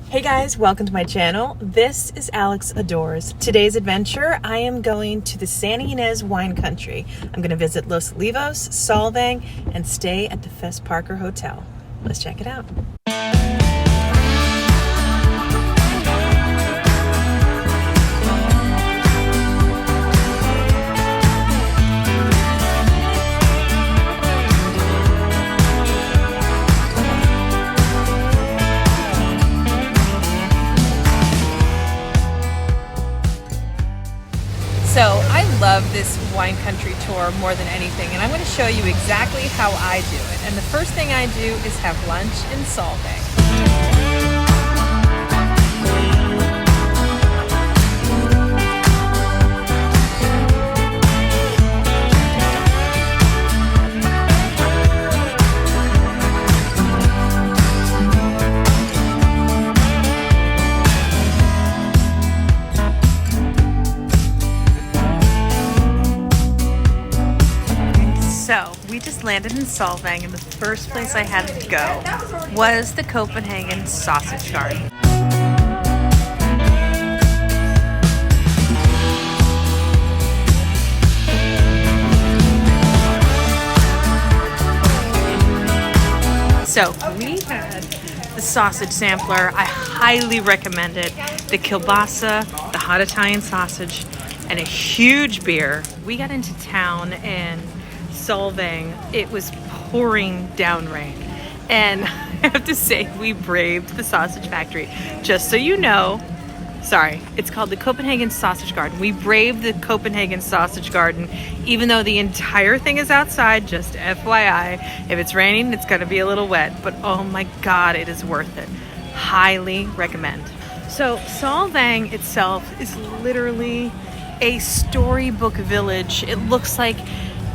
Hey guys, welcome to my channel. This is Alex Adores. Today's adventure, I am going to the Santa Ynez Wine Country. I'm going to visit Los Olivos, Solvang, and stay at the Fess Parker Hotel. Let's check it out. So I love this wine country tour more than anything, and I'm going to show you exactly how I do it. And the first thing I do is have lunch in Solvang. So we just landed in Solvang, and the first place I had to go was the Copenhagen Sausage Garden. So we had the sausage sampler. I highly recommend it. The kielbasa, the hot Italian sausage, and a huge beer. We got into town and Solvang, it was pouring down rain, and I have to say we braved the sausage factory. Just so you know, sorry, it's called the Copenhagen Sausage Garden. We braved the Copenhagen Sausage Garden even though the entire thing is outside. Just FYI, if it's raining it's gonna be a little wet, but oh my god, it is worth it. Highly recommend. So Solvang itself is literally a storybook village. It looks like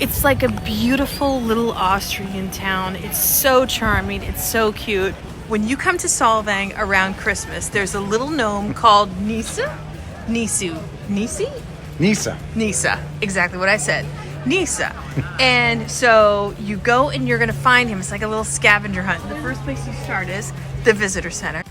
it's like a beautiful little Austrian town. It's so charming. It's so cute. When you come to Solvang around Christmas, there's a little gnome called Nissa. Nissa. Exactly what I said. Nissa. And so you go and you're going to find him. It's like a little scavenger hunt. The first place you start is the visitor center.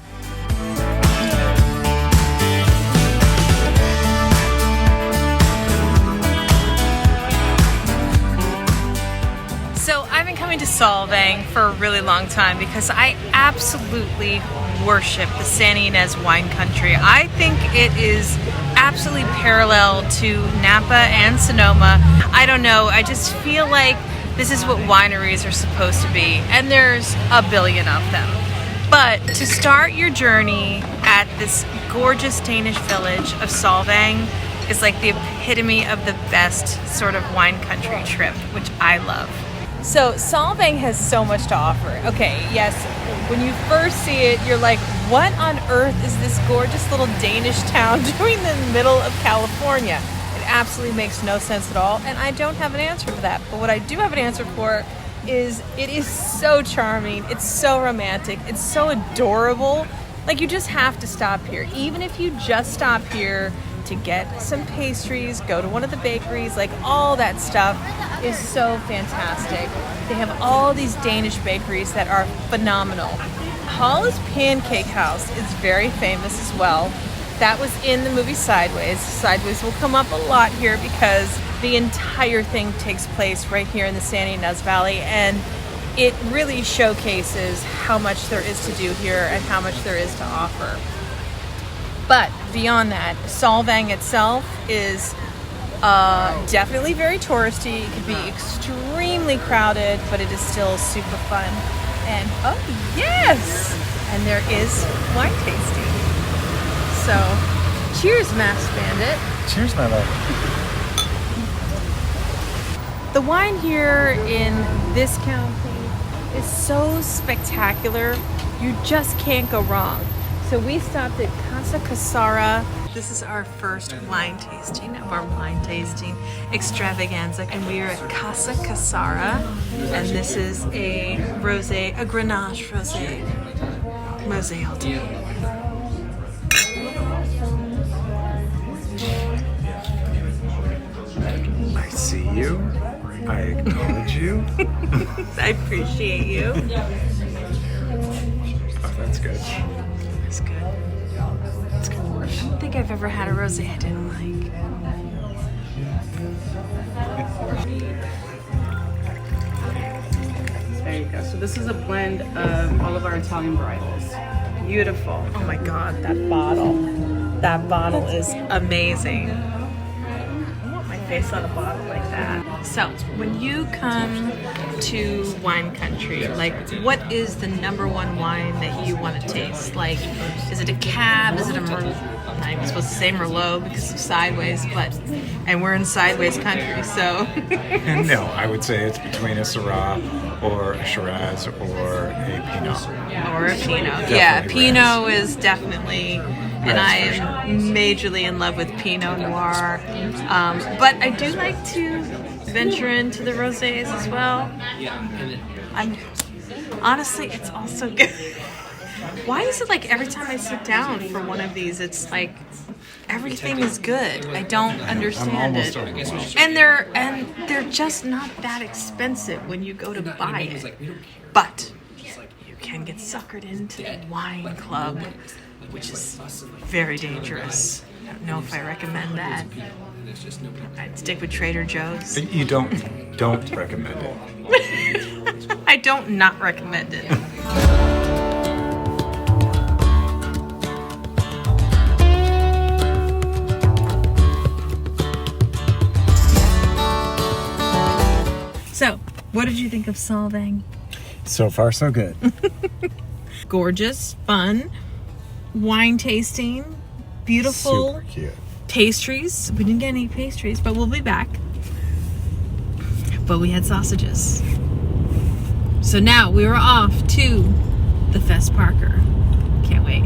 So I've been coming to Solvang for a really long time because I absolutely worship the Santa Ynez Wine Country. I think it is absolutely parallel to Napa and Sonoma. I don't know, I just feel like this is what wineries are supposed to be, and there's a billion of them. But to start your journey at this gorgeous Danish village of Solvang is like the epitome of the best sort of wine country trip, which I love. So Solvang has so much to offer. Okay, yes, when you first see it, you're like, what on earth is this gorgeous little Danish town doing in the middle of California? It absolutely makes no sense at all, and I don't have an answer for that. But what I do have an answer for is it is so charming, it's so romantic, it's so adorable. Like, you just have to stop here. Even if you just stop here to get some pastries, go to one of the bakeries, like all that stuff is so fantastic. They have all these Danish bakeries that are phenomenal. Hall's Pancake House is very famous as well. That was in the movie Sideways. Sideways will come up a lot here because the entire thing takes place right here in the Santa Ynez Valley, and it really showcases how much there is to do here and how much there is to offer. But beyond that, Solvang itself is definitely very touristy. It can be extremely crowded, but it is still super fun. And oh yes! And there is wine tasting. So, cheers, Masked Bandit. Cheers, my love. The wine here in this county is so spectacular, you just can't go wrong. So we stopped at Casa Casara. This is our first wine tasting of our wine tasting extravaganza, and we are at Casa Casara, and this is a rosé, a Grenache rosé, Moselle Alto. I see you. I acknowledge you. I appreciate you. Oh, that's good. It's good. think I've ever had a rosé I didn't like. There you go. So this is a blend of all of our Italian varietals. Beautiful. Oh my God, that bottle. That bottle is amazing. I want my face on a bottle like that. So, when you come to wine country, like, what is the number one wine that you want to taste? Like, is it a Cab? Is it a I'm not even supposed to say Merlot because of sideways, and we're in sideways country, so. And no, I would say it's between a Syrah or a Shiraz or a Pinot. Or a Pinot. Definitely Yeah, Raz. Pinot is definitely, and I Raz for am majorly in love with Pinot Noir. But I do like to venture into the rosés as well. Honestly, it's also good. Why is it like every time I sit down for one of these, it's like everything is good? I don't understand I'm almost it. overwhelmed. And they're just not that expensive when you go to buy it. But you can get suckered into the wine club, which is very dangerous. I don't know if I recommend that. I'd stick with Trader Joe's. You don't recommend it. I don't not recommend it. So, what did you think of Solvang? So far, so good. Gorgeous, fun, wine tasting, beautiful Super cute. pastries. We didn't get any pastries, but we'll be back. But we had sausages. So now we were off to the Fess Parker. Can't wait.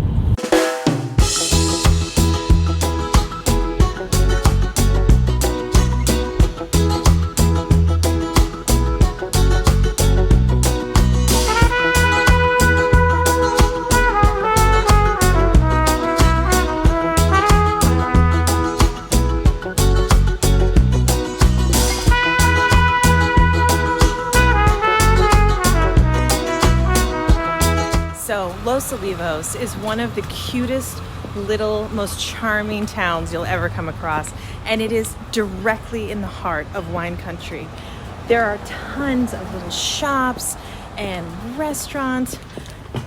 So Los Olivos is one of the cutest, little, most charming towns you'll ever come across, and it is directly in the heart of wine country. There are tons of little shops and restaurants,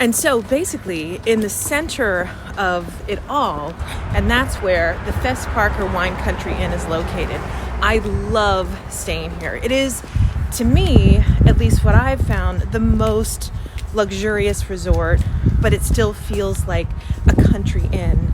and so basically in the center of it all, and that's where the Fess Parker Wine Country Inn is located. I love staying here. It is, to me, at least what I've found, the most luxurious resort, but it still feels like a country inn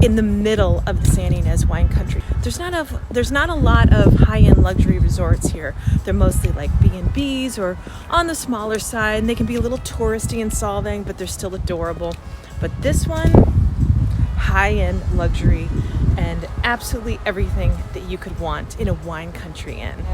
in the middle of the Santa Ynez Wine Country. There's not a lot of high-end luxury resorts here. They're mostly like B&Bs or on the smaller side, and they can be a little touristy in Solvang, but they're still adorable. But this one, high-end luxury and absolutely everything that you could want in a wine country inn.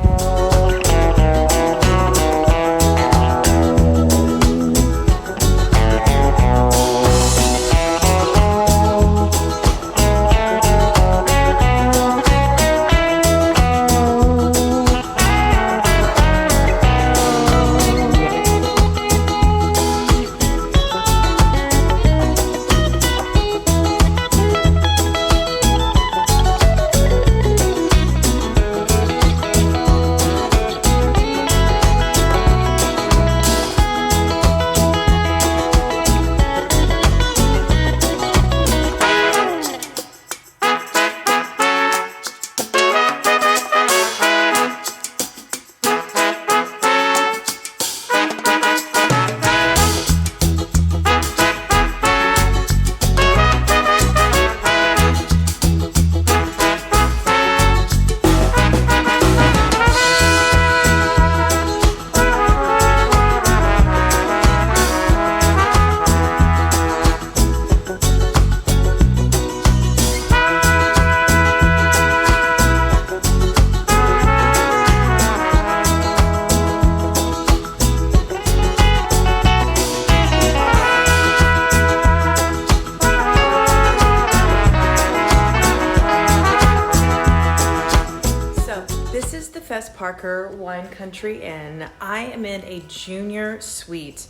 Fess Parker Wine Country Inn. I am in a junior suite.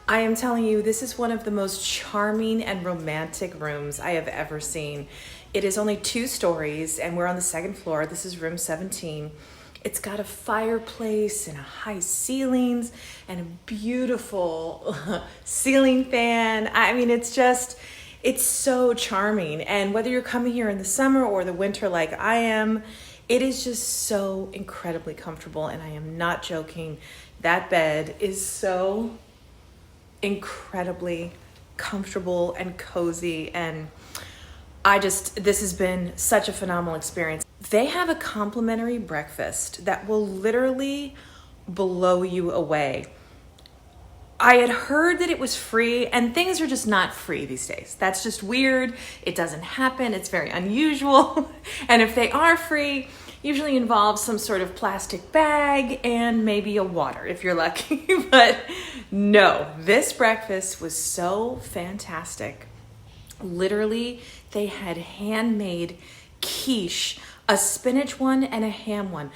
I am telling you, this is one of the most charming and romantic rooms I have ever seen. It is only 2 stories and we're on the 2nd floor. This is room 17. It's got a fireplace and a high ceilings and a beautiful ceiling fan. I mean, it's so charming. And whether you're coming here in the summer or the winter like I am, it is just so incredibly comfortable. And I am not joking. That bed is so incredibly comfortable and cozy, and this has been such a phenomenal experience. They have a complimentary breakfast that will literally blow you away. I had heard that it was free, and things are just not free these days. That's just weird. It doesn't happen. It's very unusual. And if they are free, usually involves some sort of plastic bag and maybe a water if you're lucky. But no, this breakfast was so fantastic. Literally, they had handmade quiche, a spinach one and a ham one.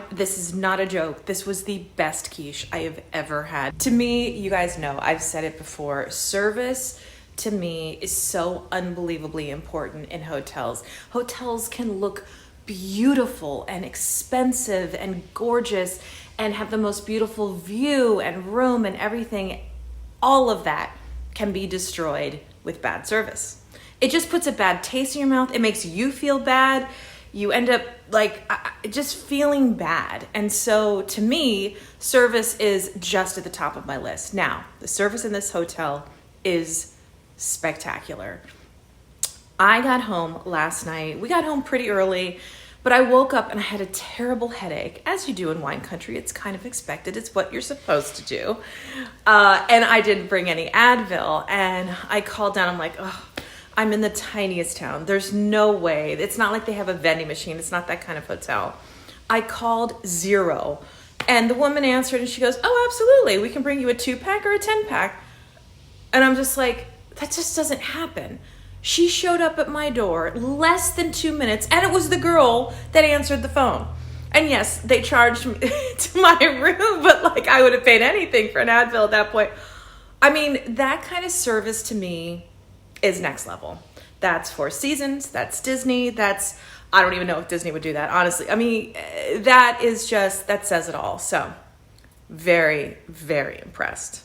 This is not a joke. This was the best quiche I have ever had. To me, you guys know, I've said it before, service to me is so unbelievably important in hotels. Hotels can look beautiful and expensive and gorgeous and have the most beautiful view and room and everything. All of that can be destroyed with bad service. It just puts a bad taste in your mouth. It makes you feel bad. You end up just feeling bad. And so to me, service is just at the top of my list. Now, the service in this hotel is spectacular. I got home last night. We got home pretty early, but I woke up and I had a terrible headache. As you do in wine country, it's kind of expected. It's what you're supposed to do. And I didn't bring any Advil. And I called down. I'm like, oh, I'm in the tiniest town. There's no way. It's not like they have a vending machine. It's not that kind of hotel. I called 0. And the woman answered and she goes, oh, absolutely. We can bring you a 2-pack or a 10-pack. And I'm just like, that just doesn't happen. She showed up at my door less than 2 minutes, and it was the girl that answered the phone. And yes, they charged me to my room, but I would have paid anything for an Advil at that point. I mean, that kind of service to me is next level. That's Four Seasons, that's Disney, I don't even know if Disney would do that, honestly. I mean, that says it all. So, very, very impressed.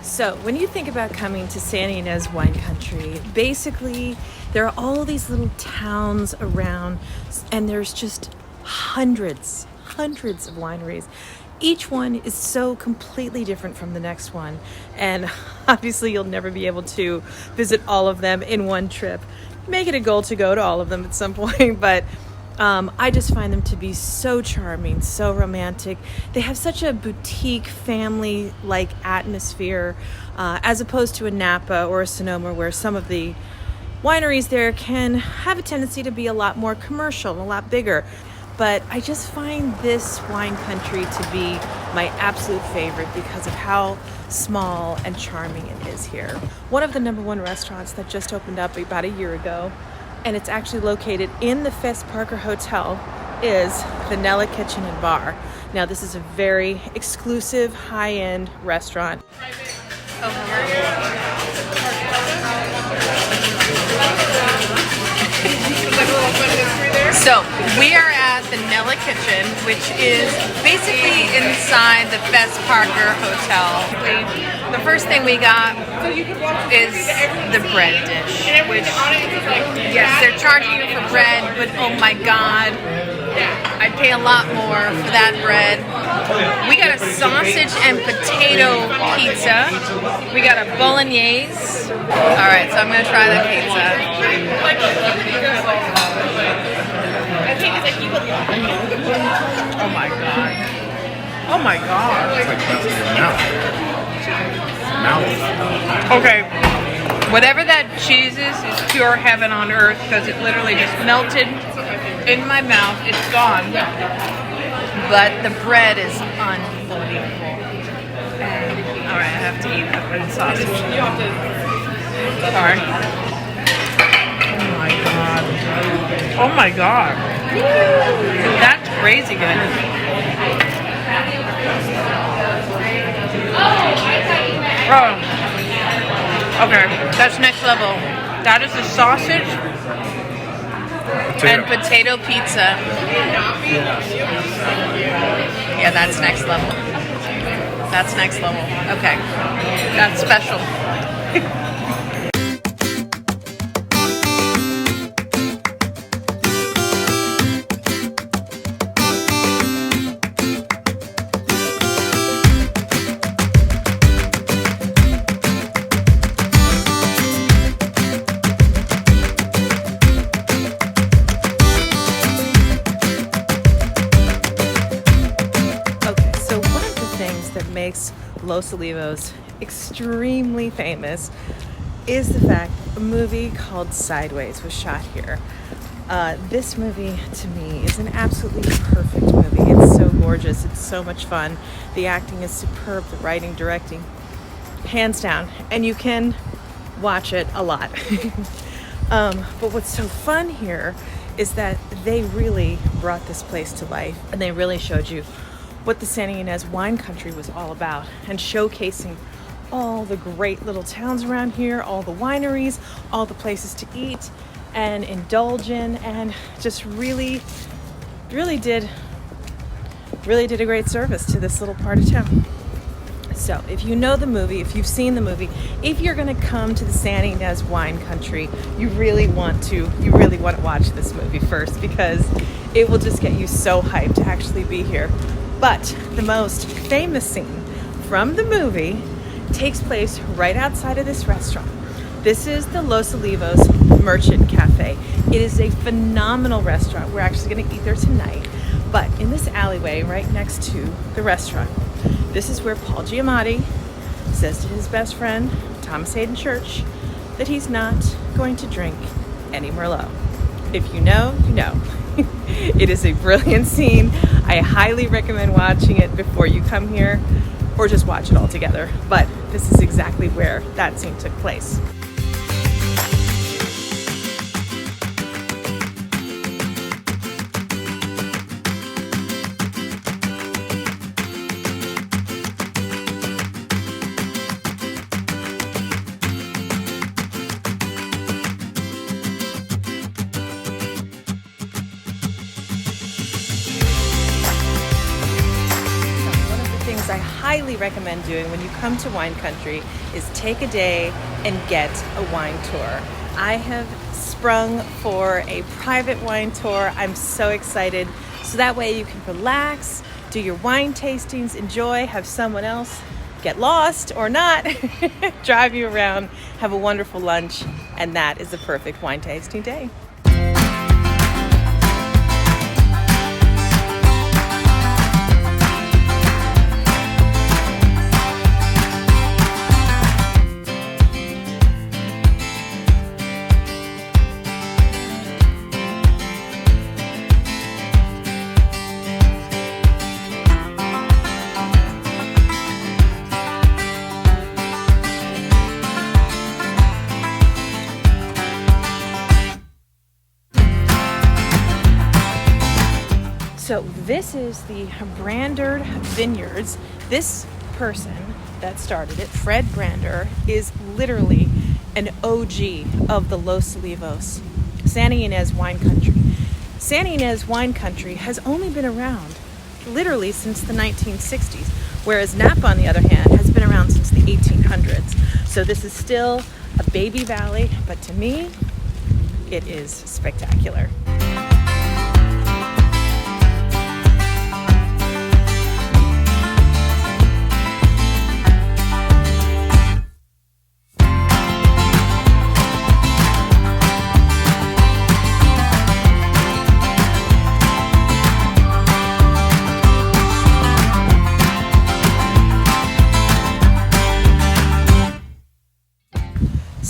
So when you think about coming to Santa Ynez Wine Country, basically there are all these little towns around, and there's just hundreds of wineries. Each one is so completely different from the next one, and obviously you'll never be able to visit all of them in one trip. Make it a goal to go to all of them at some point, but I just find them to be so charming, so romantic. They have such a boutique family-like atmosphere, as opposed to a Napa or a Sonoma, where some of the wineries there can have a tendency to be a lot more commercial and a lot bigger. But I just find this wine country to be my absolute favorite because of how small and charming it is here. One of the #1 restaurants that just opened up about a year ago, and it's actually located in the Fess Parker Hotel, is the Nella Kitchen and Bar. Now, this is a very exclusive, high-end restaurant. So, we are at the Nella Kitchen, which is basically inside the Fess Parker Hotel. The first thing we got is the bread dish, which, yes, they're charging you for bread, but oh my god, I'd pay a lot more for that bread. We got a sausage and potato pizza. We got a bolognese. Alright, so I'm going to try the pizza. Oh my god. Oh my god. It's like melting in your mouth. Okay. Whatever that cheese is pure heaven on earth because it literally just melted in my mouth. It's gone. But the bread is unbelievable. Alright, I have to eat the bread and sausage. Sorry. Oh my god. That's crazy good. Oh. Okay, that's next level. That is a sausage and potato pizza. Yeah, that's next level. That's next level. Okay. That's special. Makes Los Olivos extremely famous is the fact a movie called Sideways was shot here. This movie to me is an absolutely perfect movie. It's so gorgeous, it's so much fun, the acting is superb, the writing, directing, hands down, and you can watch it a lot. But what's so fun here is that they really brought this place to life and they really showed you what the Santa Ynez Wine Country was all about and showcasing all the great little towns around here, all the wineries, all the places to eat and indulge in, and just really did a great service to this little part of town. So if you know the movie, if you've seen the movie, if you're going to come to the Santa Ynez Wine Country, you really want to watch this movie first because it will just get you so hyped to actually be here. But the most famous scene from the movie takes place right outside of this restaurant. This is the Los Olivos Merchant Cafe. It is a phenomenal restaurant. We're actually going to eat there tonight. But in this alleyway right next to the restaurant, this is where Paul Giamatti says to his best friend, Thomas Hayden Church, that he's not going to drink any Merlot. If you know, you know. It is a brilliant scene. I highly recommend watching it before you come here, or just watch it all together. But this is exactly where that scene took place. I highly recommend doing when you come to wine country is take a day and get a wine tour. I have sprung for a private wine tour. I'm so excited. So that way you can relax, do your wine tastings, enjoy, have someone else get lost or not, drive you around, have a wonderful lunch, and that is a perfect wine tasting day. So this is the Vineyard Vineyards. This person that started it, Fred Brander, is literally an OG of the Los Olivos, Santa Ynez Wine Country. Santa Ynez Wine Country has only been around literally since the 1960s, whereas Napa, on the other hand, has been around since the 1800s. So this is still a baby valley, but to me, it is spectacular.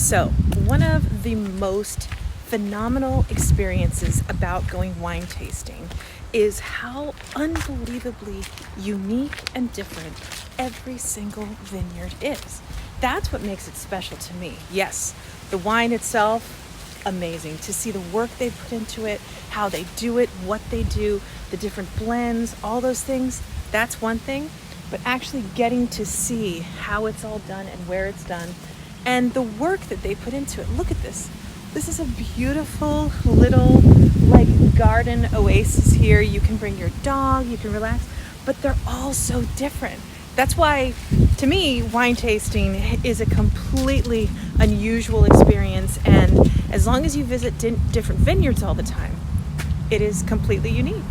So, one of the most phenomenal experiences about going wine tasting is how unbelievably unique and different every single vineyard is. That's what makes it special to me. Yes, the wine itself, amazing. To see the work they put into it, how they do it, what they do, the different blends, all those things, that's one thing. But actually getting to see how it's all done and where it's done and the work that they put into it. Look at this. This is a beautiful little garden oasis here. You can bring your dog, you can relax, but they're all so different. That's why, to me, wine tasting is a completely unusual experience, and as long as you visit different vineyards all the time, it is completely unique.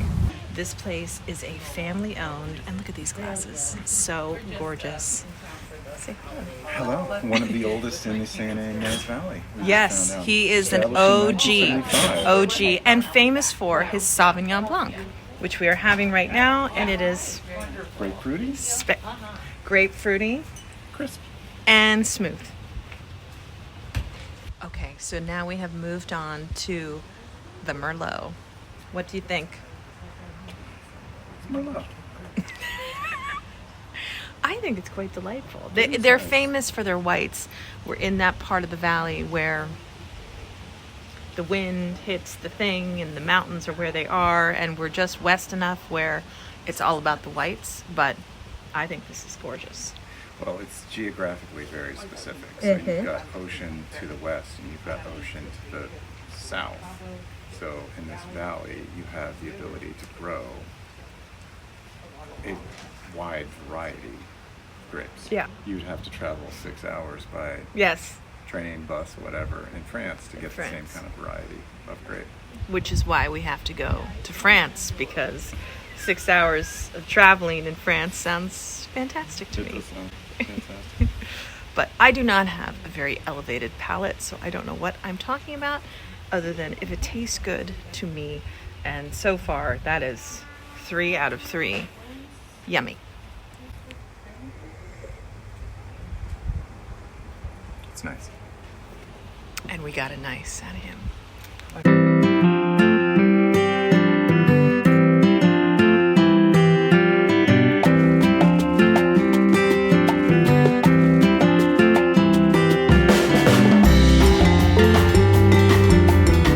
This place is a family owned, and look at these glasses, so gorgeous. Say hello. Hello, one of the oldest in the Santa Ynez Valley. Yes, he is an OG, and famous for his Sauvignon Blanc, which we are having right now, and it is grapefruity, grapefruity, crisp, and smooth. Okay, so now we have moved on to the Merlot. What do you think? Merlot. I think it's quite delightful. They're famous for their whites. We're in that part of the valley where the wind hits the thing and the mountains are where they are, and we're just west enough where it's all about the whites, but I think this is gorgeous. Well, it's geographically very specific. So you've got ocean to the west and you've got ocean to the south. So in this valley, you have the ability to grow a wide variety of grapes. Yeah. You'd have to travel 6 hours by train, bus, whatever, in France to get the same kind of variety of grape. Which is why we have to go to France, because 6 hours of traveling in France sounds fantastic to me. Fantastic. But I do not have a very elevated palate, so I don't know what I'm talking about, other than if it tastes good to me. And so far, that is 3 out of 3. Yummy. It's nice. And we got a nice out of him.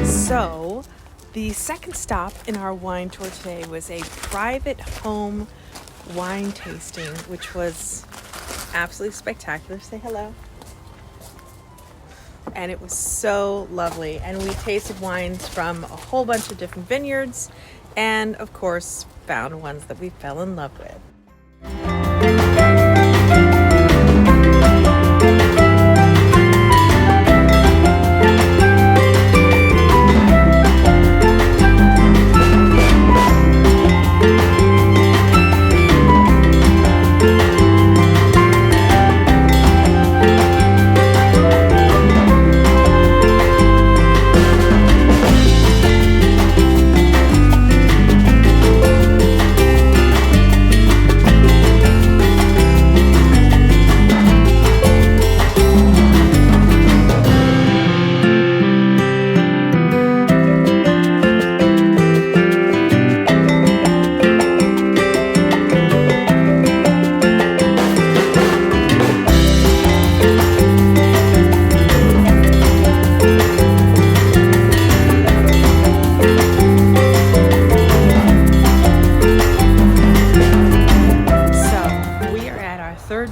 So, the second stop in our wine tour today was a private home wine tasting, which was absolutely spectacular. Say hello. And it was so lovely. And we tasted wines from a whole bunch of different vineyards, and of course found ones that we fell in love with.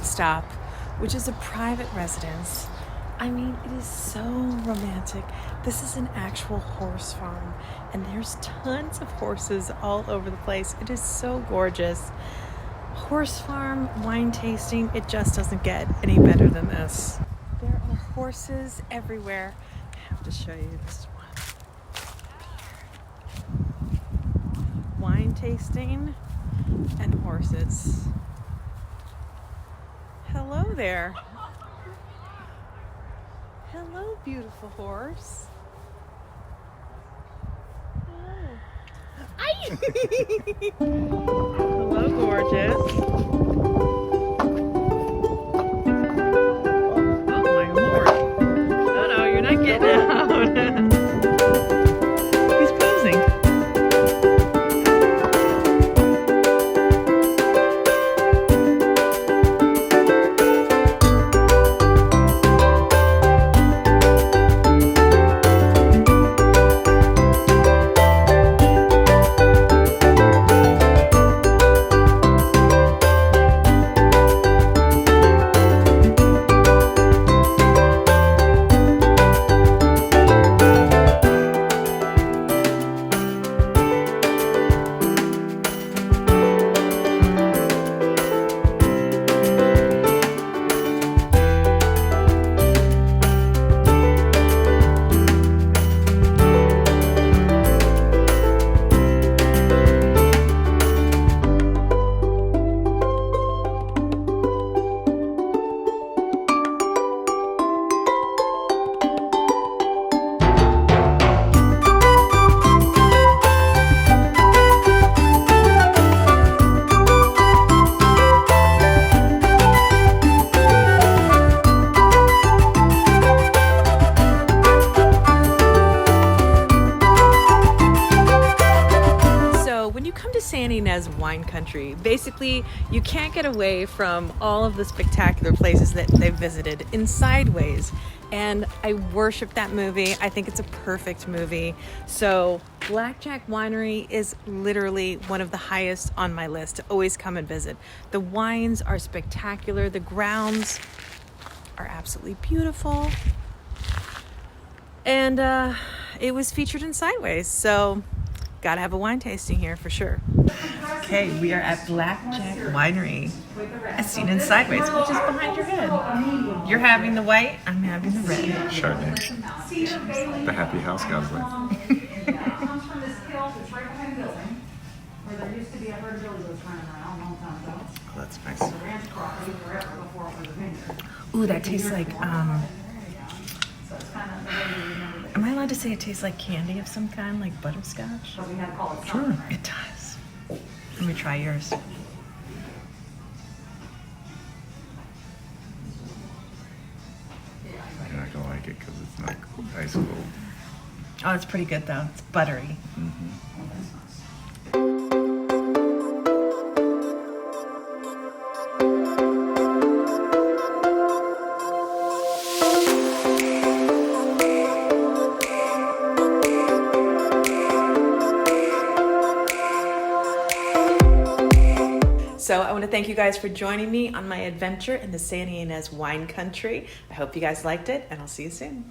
Stop, which is a private residence. I mean, it is so romantic. This is an actual horse farm, and there's tons of horses all over the place. It is so gorgeous. Horse farm wine tasting, it just doesn't get any better than this. There are horses everywhere. I have to show you this one. Wine tasting and horses. Hello there. Hello, beautiful horse. Hello. Hello, gorgeous. Oh, my Lord. Country. Basically, you can't get away from all of the spectacular places that they've visited in Sideways. And I worship that movie. I think it's a perfect movie. So Blackjack Winery is literally one of the highest on my list to always come and visit. The wines are spectacular. The grounds are absolutely beautiful. And it was featured in Sideways. So gotta have a wine tasting here for sure. Okay, we are at Blackjack Winery, as seen in Sideways, which is behind your head. You're having the white, I'm having the red. Chardonnay. The happy house guzzler. Comes from this hill that's right behind the building, where there used to be a herd of villagers running around a long time ago. Oh, that's nice. The ranch property forever before it was a vineyard. Ooh, that tastes like, So it's kind of the way you remember it. am I allowed to say it tastes like candy of some kind, like butterscotch? But we had to call it Sure, something. it does. Let me try yours. You're not gonna like it because it's not ice cold. Oh, it's pretty good though. It's buttery. So I want to thank you guys for joining me on my adventure in the Santa Ynez Wine Country. I hope you guys liked it, and I'll see you soon.